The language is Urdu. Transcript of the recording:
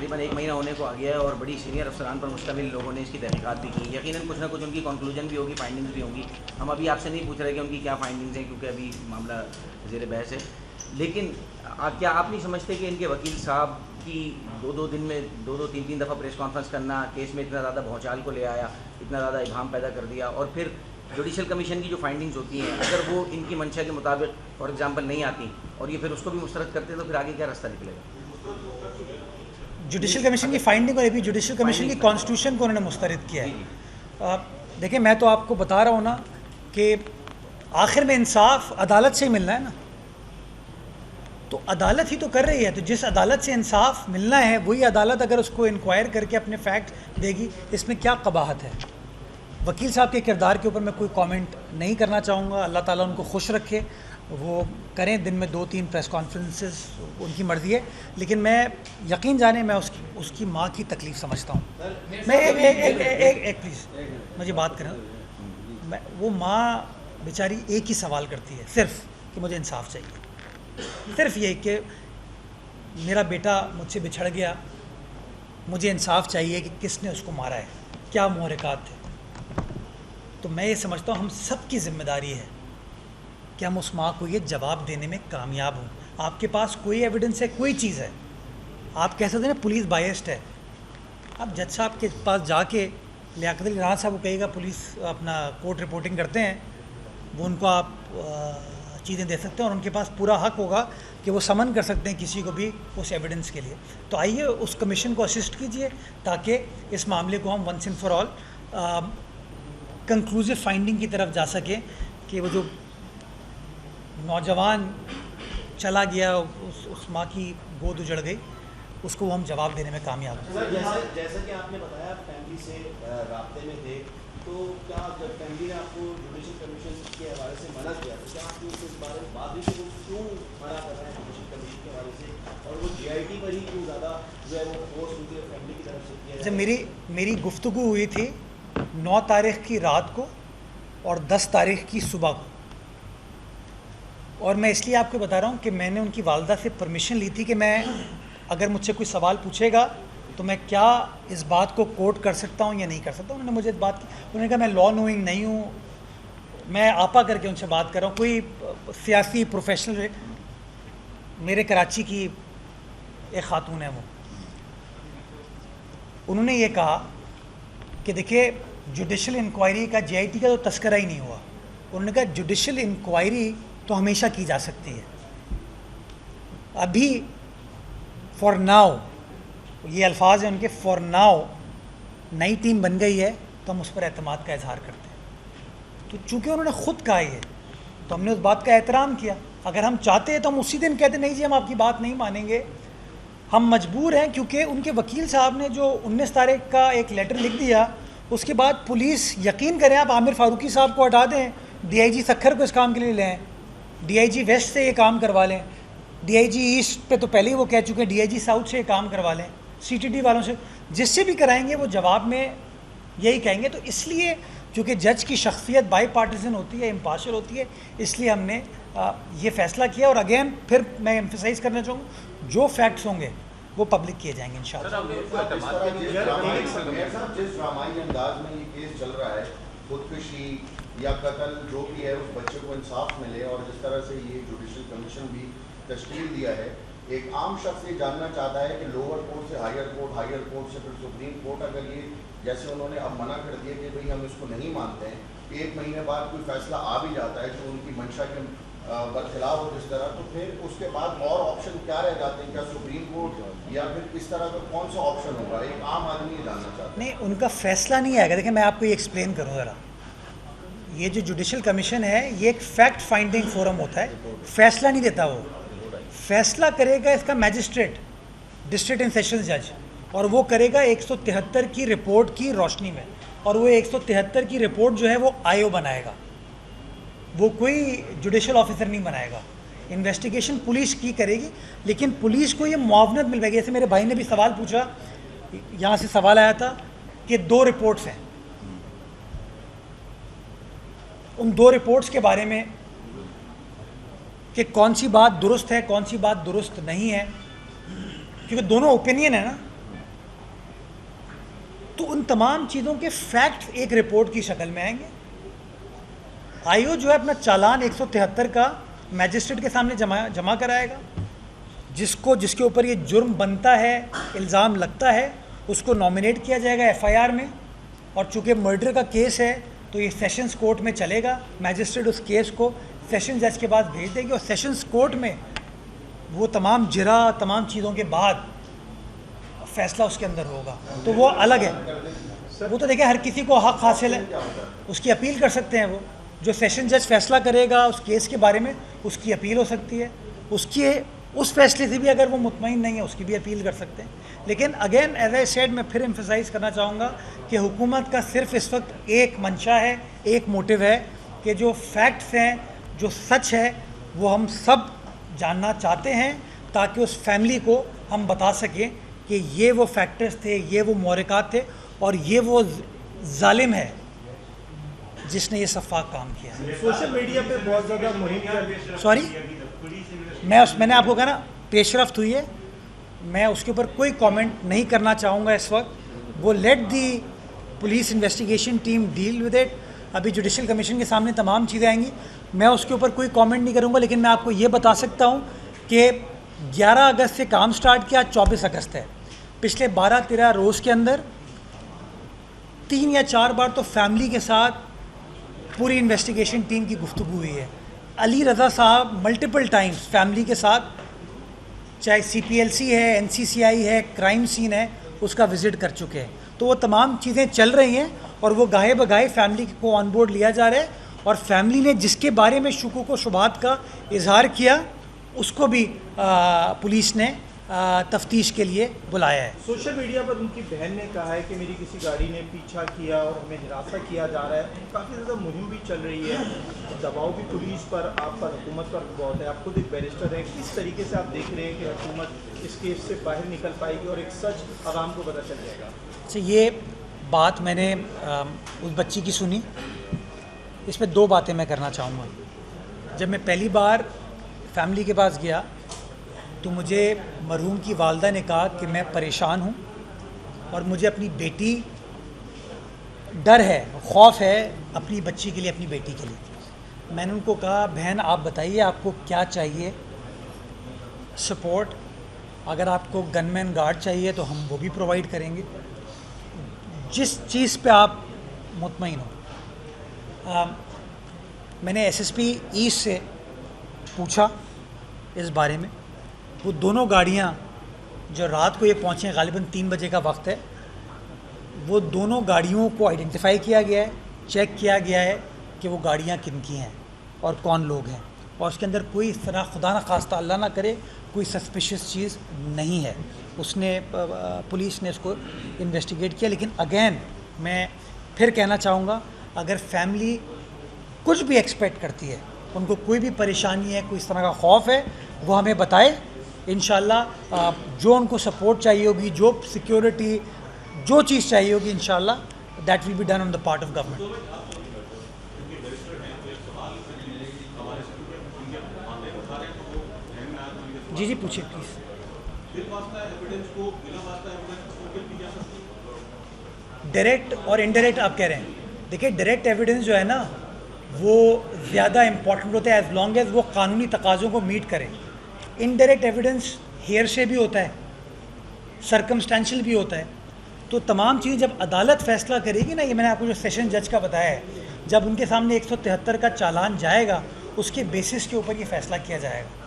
تقریباً 1 مہینہ ہونے کو آ گیا ہے اور بڑی سینئر افسران پر مشتمل لوگوں نے اس کی تحقیقات بھی کی. یقیناً کچھ نہ کچھ ان کی کنکلوژن بھی ہوگی, فائنڈنگز بھی ہوں گی. ہم ابھی آپ سے نہیں پوچھ رہے کہ ان کی کیا فائنڈنگز ہیں, کیونکہ ابھی معاملہ زیر بحث ہے. لیکن کیا آپ نہیں سمجھتے کہ ان کے وکیل صاحب کی 2 دن میں 3 دفعہ پریس کانفرنس کرنا کیس میں اتنا زیادہ بھونچال کو لے آیا, اتنا زیادہ ابہام پیدا کر دیا, اور پھر جوڈیشل کمیشن کی جو فائنڈنگز ہوتی ہیں اگر وہ ان کی منشا کے مطابق فار ایگزامپل نہیں آتی اور یہ پھر اس کو بھی مسترد کرتے تو پھر آگے کیا راستہ نکلے گا؟ جوڈیشل کمیشن کی فائنڈنگ اور ابھی جوڈیشل کمیشن کی کانسٹیٹیوشن کو انہوں نے مسترد کیا ہے. دیکھیں میں تو آپ کو بتا رہا ہوں نا کہ آخر میں انصاف عدالت سے ہی ملنا ہے نا, تو عدالت ہی تو کر رہی ہے, تو جس عدالت سے انصاف ملنا ہے وہی عدالت اگر اس کو انکوائر کر کے اپنے فیکٹ دے گی, اس میں کیا قباحت ہے؟ وکیل صاحب کے کردار کے اوپر میں کوئی کامنٹ نہیں کرنا چاہوں گا. اللہ تعالیٰ ان کو خوش رکھے, وہ کریں دن میں 2-3 پریس کانفرنسز, ان کی مرضی ہے. لیکن میں یقین جانے میں اس کی ماں کی تکلیف سمجھتا ہوں. میں ایک پلیز مجھے بات کریں. وہ ماں بیچاری ایک ہی سوال کرتی ہے صرف کہ مجھے انصاف چاہیے, صرف یہ کہ میرا بیٹا مجھ سے بچھڑ گیا, مجھے انصاف چاہیے کہ کس نے اس کو مارا ہے, کیا محرکات تھے. تو میں یہ سمجھتا ہوں ہم سب کی ذمہ داری ہے کہ ہم اس ماں کو یہ جواب دینے میں کامیاب ہوں. آپ کے پاس کوئی ایویڈنس ہے, کوئی چیز ہے, آپ کہہ سکتے ہیں پولیس بائسڈ ہے, آپ جج صاحب کے پاس جا کے لیاقت علی راحت صاحب کو کہے گا پولیس اپنا کورٹ رپورٹنگ کرتے ہیں, وہ ان کو آپ چیزیں دے سکتے ہیں اور ان کے پاس پورا حق ہوگا کہ وہ سمن کر سکتے ہیں کسی کو بھی اس ایویڈنس کے لیے. تو آئیے اس کمیشن کو اسسٹ کیجئے تاکہ اس معاملے کو ہم once and for all conclusive finding کی طرف جا سکیں کہ وہ جو نوجوان چلا گیا, اس ماں کی گود اجڑ گئی, اس کو ہم جواب دینے میں کامیاب ہیں. جیسا کہ آپ نے بتایا فیملی سے رابطے میں تھے, تو کیا جب فیملی نے آپ کو جوڈیشل کمیشن کے حوالے سے منع کیا تو کیا آپ نے اس بارے میں بات بھی کہ وہ کیوں منع کر رہے ہیں جوڈیشل کمیشن کے حوالے سے, اور وہ جی آئی ٹی پر ہی کیوں زیادہ جو ہے وہ فورس ان کی فیملی کی طرف سے کیا ہے؟ میری گفتگو ہوئی تھی 9 تاریخ کی رات کو اور 10 تاریخ کی صبح کو, اور میں اس لیے آپ کو بتا رہا ہوں کہ میں نے ان کی والدہ سے پرمیشن لی تھی کہ میں اگر مجھ سے کوئی سوال پوچھے گا تو میں کیا اس بات کو کوٹ کر سکتا ہوں یا نہیں کر سکتا. انہوں نے مجھے اس بات کی, انہوں نے کہا میں لا نوئنگ نہیں ہوں, میں آپا کر کے ان سے بات کر رہا ہوں, کوئی سیاسی پروفیشنل, میرے کراچی کی ایک خاتون ہے وہ, انہوں نے یہ کہا کہ دیکھیے جوڈیشل انکوائری کا جے آئی ٹی کا تو تذکرہ ہی نہیں ہوا. انہوں نے کہا جوڈیشل انکوائری تو ہمیشہ کی جا سکتی ہے, ابھی فار ناؤ, یہ الفاظ ہیں ان کے, فار ناؤ نئی ٹیم بن گئی ہے تو ہم اس پر اعتماد کا اظہار کرتے ہیں. تو چونکہ انہوں نے خود کہا ہے تو ہم نے اس بات کا احترام کیا. اگر ہم چاہتے ہیں تو ہم اسی دن کہتے نہیں جی ہم آپ کی بات نہیں مانیں گے, ہم مجبور ہیں کیونکہ ان کے وکیل صاحب نے جو 19 تاریخ کا ایک لیٹر لکھ دیا, اس کے بعد پولیس, یقین کریں آپ, عامر فاروقی صاحب کو ہٹا دیں, ڈی آئی جی سکھر کو اس کام کے لیے لیں, ڈی آئی جی ویسٹ سے یہ کام کروا لیں, ڈی آئی جی ایسٹ پہ تو پہلے ہی وہ کہہ چکے ہیں, ڈی آئی جی ساؤتھ سے یہ کام کروا لیں, سی ٹی ڈی والوں سے, جس سے بھی کرائیں گے وہ جواب میں یہی کہیں گے. تو اس لیے چونکہ جج کی شخصیت بائی پارٹیزن ہوتی ہے, امپارشل ہوتی ہے, اس لیے ہم نے یہ فیصلہ کیا. اور اگین پھر میں ایمفیسائز کرنا چاہوں گا جو فیکٹس ہوں گے وہ پبلک کیے جائیں گے انشاءاللہ. جس ڈرامائی انداز میں یہ کیس چل رہا ہے, خودکشی یا قتل جو بھی ہے, اس بچے کو انصاف ملے, اور جس طرح سے یہ جوڈیشل کمیشن بھی تشکیل دیا ہے, ایک عام شخص یہ جاننا چاہتا ہے کہ لوور کورٹ سے ہائر کورٹ, ہائر کورٹ سے پھر سپریم کورٹ, اگر یہ جیسے انہوں نے اب منع کر دیا کہ بھئی ہم اس کو نہیں مانتے ہیں, 1 مہینے بعد کوئی فیصلہ آ بھی جاتا ہے جو ان کی منشا کے برخلاف ہو جس طرح, تو پھر اس کے بعد اور آپشن کیا رہ جاتے ہیں؟ کیا سپریم کورٹ یا پھر کس طرح کا کون سا آپشن ہوگا؟ ایک عام آدمی یہ جاننا چاہتا ہے. نہیں, ان کا فیصلہ نہیں آئے گا. دیکھیں میں آپ کو یہ ایکسپلین کروں ذرا, یہ جو جوڈیشل کمیشن ہے یہ ایک فیکٹ فائنڈنگ فورم ہوتا ہے, فیصلہ نہیں دیتا. وہ فیصلہ کرے گا اس کا میجسٹریٹ, ڈسٹرکٹ اینڈ سیشنز جج, اور وہ کرے گا 173 کی رپورٹ کی روشنی میں, اور وہ 173 کی رپورٹ جو ہے وہ آئیو بنائے گا, وہ کوئی جوڈیشل آفیسر نہیں بنائے گا. انویسٹیگیشن پولیس کی کرے گی, لیکن پولیس کو یہ معاونت مل پائے گی. جیسے میرے بھائی نے بھی سوال پوچھا, یہاں سے سوال آیا تھا کہ 2 رپورٹس ہیں, ان 2 رپورٹس کے بارے میں کہ کون سی بات درست ہے کون سی بات درست نہیں ہے, کیونکہ دونوں اوپینین ہے نا, تو ان تمام چیزوں کے فیکٹس ایک رپورٹ کی شکل میں آئیں گے. آئی او جو ہے اپنا چالان 173 کا میجسٹریٹ کے سامنے جمع کرائے گا. جس کے اوپر یہ جرم بنتا ہے, الزام لگتا ہے, اس کو نامینیٹ کیا جائے گا ایف آئی آر میں. اور چونکہ مرڈر کا کیس ہے تو یہ سیشنز کورٹ میں چلے گا. میجسٹریٹ اس کیس کو سیشن جج کے پاس بھیج دے گی اور سیشنز کورٹ میں وہ تمام تمام چیزوں کے بعد فیصلہ اس کے اندر ہوگا. تو وہ الگ ہے. وہ تو دیکھیں ہر کسی کو حق حاصل ہے, اس کی اپیل کر سکتے ہیں. وہ جو سیشن جج فیصلہ کرے گا اس کیس کے بارے میں, اس کی اپیل ہو سکتی ہے. اس فیصلے سے بھی اگر وہ مطمئن نہیں ہے اس کی بھی اپیل کر سکتے ہیں. لیکن اگین ایز اے سیڈ, میں پھر ایمفسائز کرنا چاہوں گا کہ حکومت کا صرف اس وقت ایک منشا ہے, ایک موٹیو ہے کہ جو فیکٹس ہیں, جو سچ ہے, وہ ہم سب جاننا چاہتے ہیں تاکہ اس فیملی کو ہم بتا سکیں کہ یہ وہ فیکٹرز تھے, یہ وہ محرکات تھے اور یہ وہ ظالم ہے جس نے یہ سفاک کام کیا ہے. سوشل میڈیا پہ بہت زیادہ مہم سوری, میں نے آپ کو کہا نا پیش رفت ہوئی ہے, میں اس کے اوپر کوئی کامنٹ نہیں کرنا چاہوں گا اس وقت. وہ let the police investigation team deal with it. ابھی جوڈیشل کمیشن کے سامنے تمام چیزیں آئیں گی, میں اس کے اوپر کوئی کامنٹ نہیں کروں گا. لیکن میں آپ کو یہ بتا سکتا ہوں کہ 11 اگست سے کام سٹارٹ کیا, 24 اگست ہے. پچھلے 12-13 روز کے اندر 3 یا 4 بار تو فیملی کے ساتھ پوری انویسٹیگیشن ٹیم کی گفتگو ہوئی ہے. علی رضا صاحب ملٹیپل ٹائمز فیملی کے ساتھ, چاہے سی پی ایل سی ہے, این سی سی آئی ہے, کرائم سین ہے, اس کا وزٹ کر چکے ہیں. تو وہ تمام چیزیں چل رہی ہیں اور وہ گاہے بگاہے فیملی کو آن بورڈ لیا جا رہا ہے. اور فیملی نے جس کے بارے میں شکوک و شبہات کا اظہار کیا اس کو بھی پولیس نے تفتیش کے لیے بلایا ہے. سوشل میڈیا پر ان کی بہن نے کہا ہے کہ میری کسی گاڑی نے پیچھا کیا اور ہمیں ہراساں کیا جا رہا ہے. کافی زیادہ مہم بھی چل رہی ہے, دباؤ بھی پولیس پر, آپ پر, حکومت پر بہت ہے. آپ خود ایک بیرسٹر ہیں, کس طریقے سے آپ دیکھ رہے ہیں کہ حکومت اس کیس سے باہر نکل پائے گی اور ایک سچ عوام کو پتہ چل جائے گا؟ اچھا, یہ بات میں نے اس بچی کی سنی. اس میں 2 باتیں میں کرنا چاہوں گا. جب میں پہلی بار فیملی کے پاس گیا تو مجھے مرحوم کی والدہ نے کہا کہ میں پریشان ہوں اور مجھے اپنی بیٹی, ڈر ہے, خوف ہے اپنی بچی کے لیے, اپنی بیٹی کے لیے. میں نے ان کو کہا بہن آپ بتائیے آپ کو کیا چاہیے سپورٹ. اگر آپ کو گن مین گارڈ چاہیے تو ہم وہ بھی پرووائڈ کریں گے, جس چیز پہ آپ مطمئن ہو. میں نے ایس ایس پی ایسٹ سے پوچھا اس بارے میں. وہ دونوں گاڑیاں جو رات کو یہ پہنچے ہیں, غالباً 3 بجے کا وقت ہے, وہ دونوں گاڑیوں کو آئیڈینٹیفائی کیا گیا ہے, چیک کیا گیا ہے کہ وہ گاڑیاں کن کی ہیں اور کون لوگ ہیں. اور اس کے اندر کوئی اس طرح خدا نہ خواستہ اللہ نہ کرے کوئی سسپیشس چیز نہیں ہے. اس نے پولیس نے اس کو انویسٹیگیٹ کیا. لیکن اگین میں پھر کہنا چاہوں گا, اگر فیملی کچھ بھی ایکسپیکٹ کرتی ہے, ان کو کوئی بھی پریشانی ہے, کوئی اس طرح کا خوف ہے, وہ ہمیں بتائے. انشاءاللہ جو ان کو سپورٹ چاہیے ہوگی, جو سیکیورٹی, جو چیز چاہیے ہوگی, انشاءاللہ that will be done on the part of government. جی جی پوچھیے پلیز. ڈائریکٹ اور انڈائریکٹ آپ کہہ رہے ہیں. دیکھیں ڈائریکٹ ایویڈنس جو ہے نا وہ زیادہ امپورٹنٹ ہوتا ہے ایز لانگ ایز وہ قانونی تقاضوں کو میٹ کرے. انڈائریکٹ ایویڈنس ہیئر سے بھی ہوتا ہے, سرکمسٹینشیل بھی ہوتا ہے. تو تمام چیزیں جب عدالت فیصلہ کرے گی نا, یہ میں نے آپ کو جو سیشن جج کا بتایا ہے, جب ان کے سامنے 173 کا چالان جائے گا اس کے بیسس کے اوپر یہ فیصلہ کیا جائے گا.